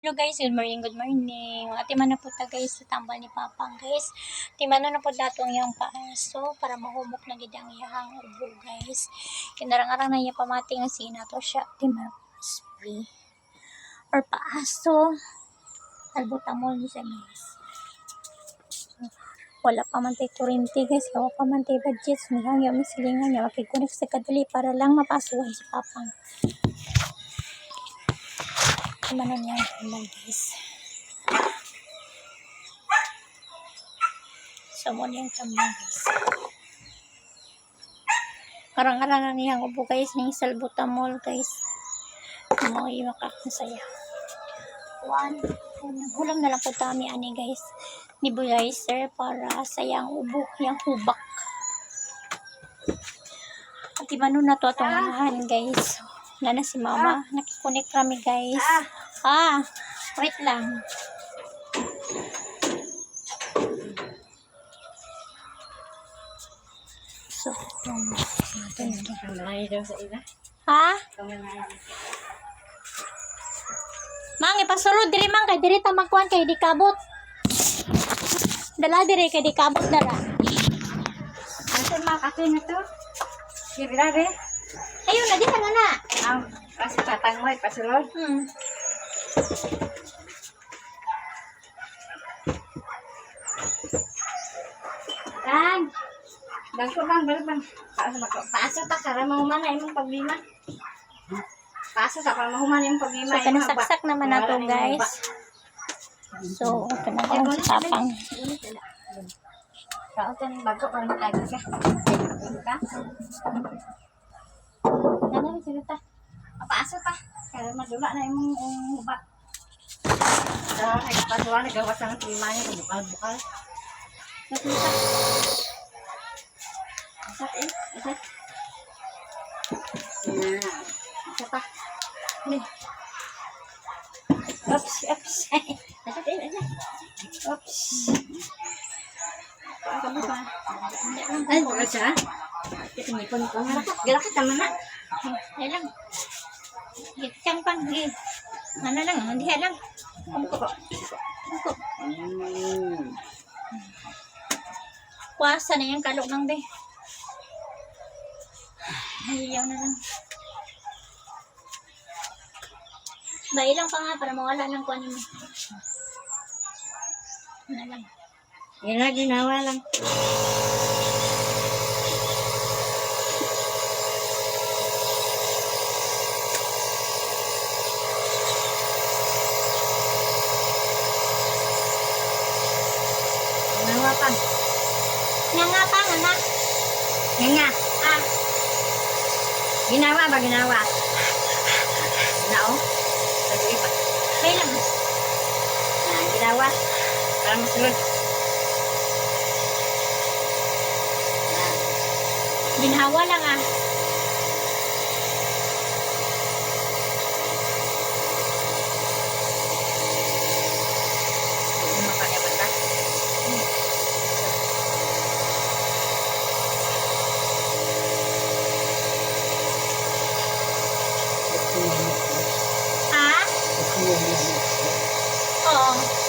Hello guys, good morning, good morning. Ati man na po ta guys sa tambal ni Papang guys. Timano na po datong yung paaso para mahumok na gid ang iyang ubo guys. Kinarang-arang na iya pamati nga sina to siya timano spray or paaso. Albutamol ni siya guys. Wala pa man tay kurente guys, wala pa man tay budget. Nihangyo mi silingan niya makikunik sa kadali para lang mapasuhan si Papang. Timano niya tambal guys. Samon yung tambang guys. Karang-arang niyang ubo guys ng salbutamol guys. Mo yung makakasaya. Hulam na lang po kami ani guys. Nebulizer para sayang ubo yung hubak. At imano na to atong guys. Nana si mama. Nakikunik kami guys. Wait lang. So, Mang, ipasulod diri mang kay diri ta magkuan kay di kabot. Dala diri kay di kabot dala. Asan makakain na to? Kira re. Ayun na di na. Ang kasi tatang mo ipasulod. Tang. Dangko bang bang. Paasa ta kara mahuman na imong paglima. Paasa ta para mahuman imong paglima. So kanasaksak naman nato guys. So kanang sa Papang. Kau kan bago para matagi ka. Ka? Nana ni cerita. Paasa ta kara madula na imong huba. Ay patuwa na gawas ang klimanya ko bukal-bukal. Nakita. Isa. Isa pa. Oops. Oops. Ay, buka siya. Ito nipon ko. Galakit naman na. Ay lang. Gitang pang ano lang, hindi lang. Umko. Kuwasa na yung kalok ng be. Ayaw na lang. Bailang pa nga para mawala ng kuwan mo. Ano lang. Yan na, ginawa lang. Ginawa pa. Nga pa, anak. Nga. Ginawa ba, ginawa? Nao? Sabi ba? May lang. Ginawa. Para masunod. Ginhawa lang Mapagaman ka? Oo.